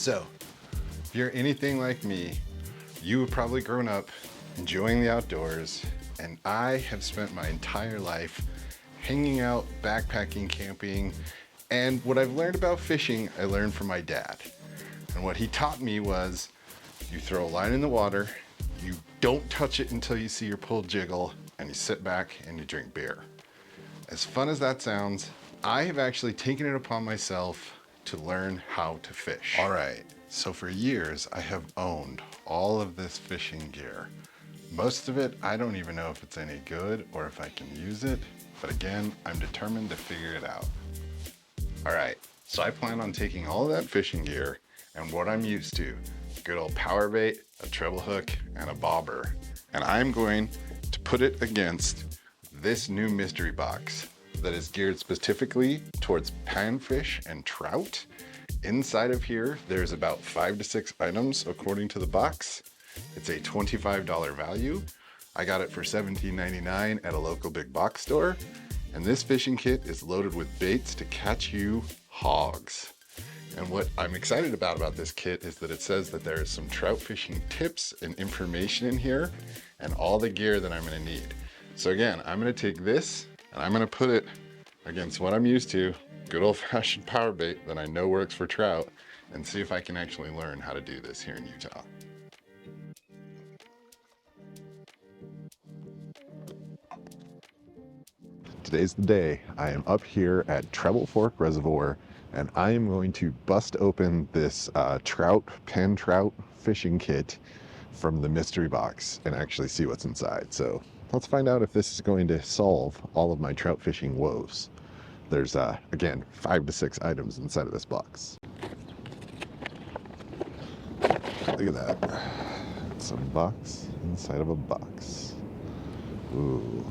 So, if you're anything like me, you have probably grown up enjoying the outdoors, and I have spent my entire life hanging out, backpacking, camping, and what I've learned about fishing, I learned from my dad. And what he taught me was, you throw a line in the water, you don't touch it until you see your pull jiggle, and you sit back and you drink beer. As fun as that sounds, I have actually taken it upon myself to learn how to fish. All right, so for years I have owned all of this fishing gear. Most of it, I don't even know if it's any good or if I can use it, but again, I'm determined to figure it out. All right, so I plan on taking all of that fishing gear and what I'm used to, good old power bait, a treble hook, and a bobber, and I'm going to put it against this new mystery box that is geared specifically towards panfish and trout. Inside of here, there's about 5 to 6 items according to the box. It's a $25 value. I got it for $17.99 at a local big box store. And this fishing kit is loaded with baits to catch you hogs. And what I'm excited about this kit is that it says that there is some trout fishing tips and information in here and all the gear that I'm gonna need. So again, I'm gonna take this and I'm gonna put it against what I'm used to, good old-fashioned power bait that I know works for trout, and see if I can actually learn how to do this here in Utah. Today's the day. I am up here at Treble Fork Reservoir, and I am going to bust open this pan trout fishing kit from the mystery box and actually see what's inside. So let's find out if this is going to solve all of my trout fishing woes. There's, again, 5 to 6 items inside of this box. Look at that. It's a box inside of a box. Ooh.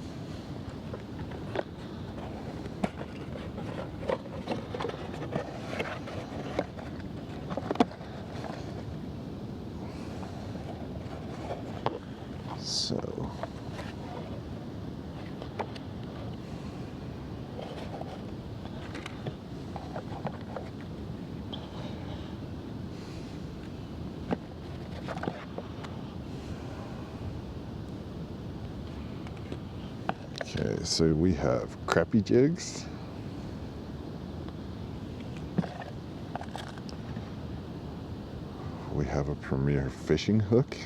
So, okay, so we have crappie jigs. We have a Premier fishing hook.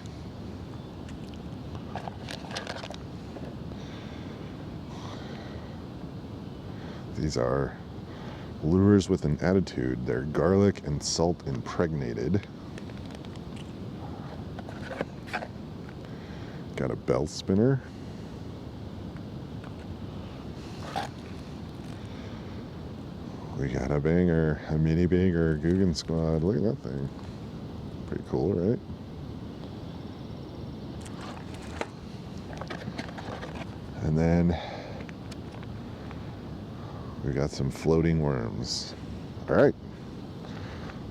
These are lures with an attitude. They're garlic and salt impregnated. Got a bell spinner. We got a banger, a mini banger, Guggen Squad. Look at that thing. Pretty cool, right? And then we got some floating worms. All right,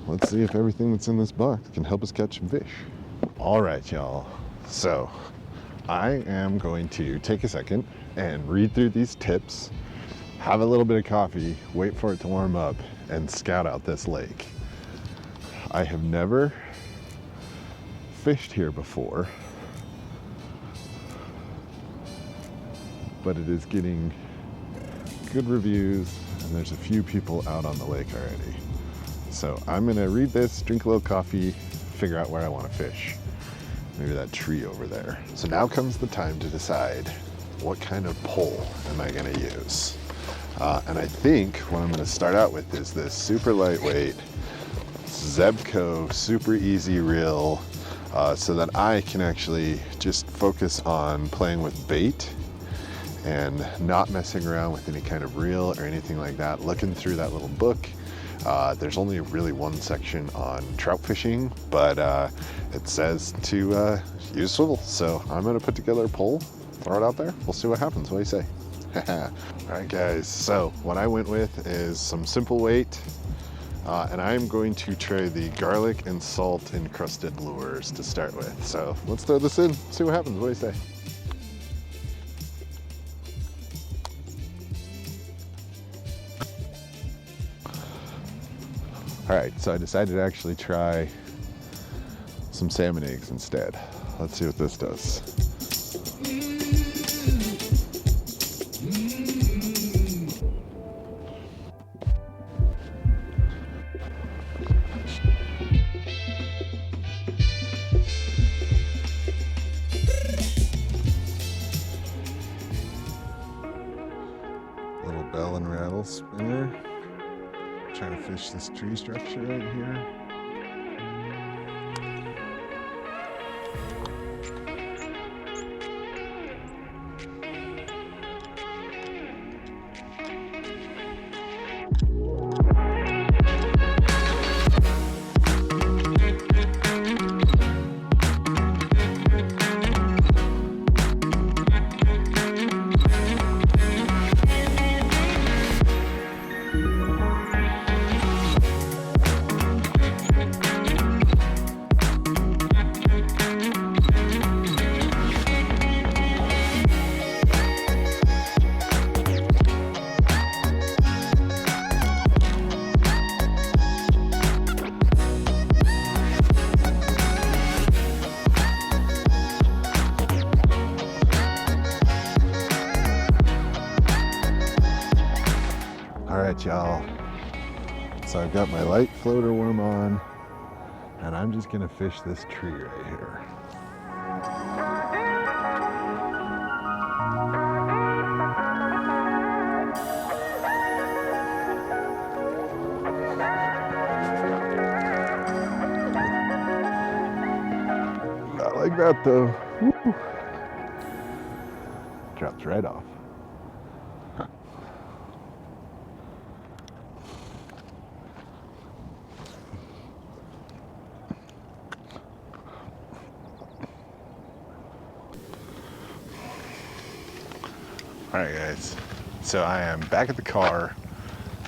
let's see if everything that's in this box can help us catch some fish. All right, y'all. So I am going to take a second and read through these tips, have a little bit of coffee, wait for it to warm up, and scout out this lake. I have never fished here before, but it is getting good reviews, and there's a few people out on the lake already. So I'm gonna read this, drink a little coffee, figure out where I wanna fish. Maybe that tree over there. So now comes the time to decide what kind of pole am I gonna use. And I think what I'm gonna start out with is this super lightweight Zebco super easy reel, so that I can actually just focus on playing with bait and not messing around with any kind of reel or anything like that. Looking through that little book, there's only really one section on trout fishing, but it says to use swivel. So I'm gonna put together a pole, throw it out there. We'll see what happens. What do you say? All right, guys. So what I went with is some simple weight, and I'm going to try the garlic and salt encrusted lures to start with. So let's throw this in, see what happens. What do you say? All right, so I decided to actually try some salmon eggs instead. Let's see what this does. Little bell and rattle spinner. Trying to fish this tree structure right here. All right, y'all. So I've got my light floater worm on, and I'm just gonna fish this tree right here. Not like that though. Woo. Drops right off. All right, guys, so I am back at the car.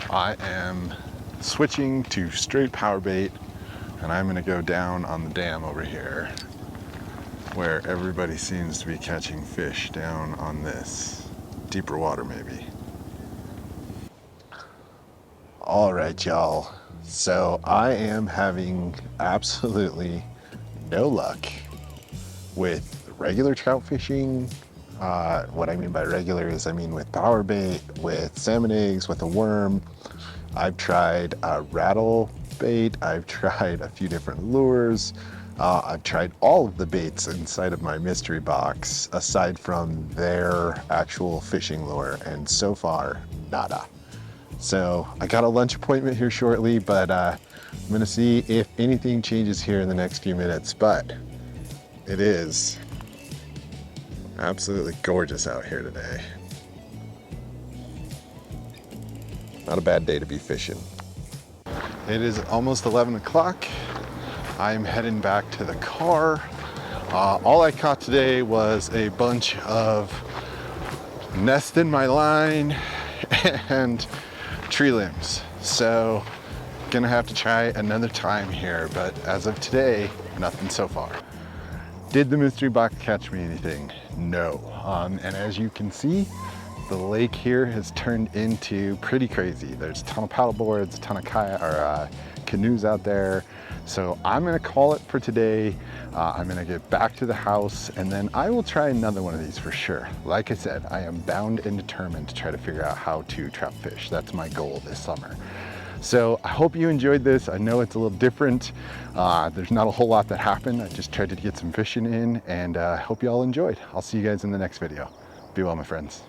I am switching to straight power bait, and I'm gonna go down on the dam over here where everybody seems to be catching fish, down on this deeper water maybe. All right, y'all, so I am having absolutely no luck with regular trout fishing. What I mean by regular is I mean with power bait, with salmon eggs, with a worm. I've tried rattle bait, I've tried a few different lures. I've tried all of the baits inside of my mystery box aside from their actual fishing lure, and so far, nada. So I got a lunch appointment here shortly, but I'm gonna see if anything changes here in the next few minutes, but it is absolutely gorgeous out here today. Not a bad day to be fishing. It is almost 11 o'clock. I'm heading back to the car. All I caught today was a bunch of nest in my line and tree limbs. So gonna have to try another time here, but as of today, nothing so far. Did the mystery box catch me anything? No. And as you can see, the lake here has turned into pretty crazy. There's a ton of paddle boards, a ton of canoes out there. So I'm gonna call it for today. I'm gonna get back to the house, and then I will try another one of these for sure. Like I said, I am bound and determined to try to figure out how to trout fish. That's my goal this summer. So I hope you enjoyed this. I know it's a little different. There's not a whole lot that happened. I just tried to get some fishing in, and I hope you all enjoyed. I'll see you guys in the next video. Be well, my friends.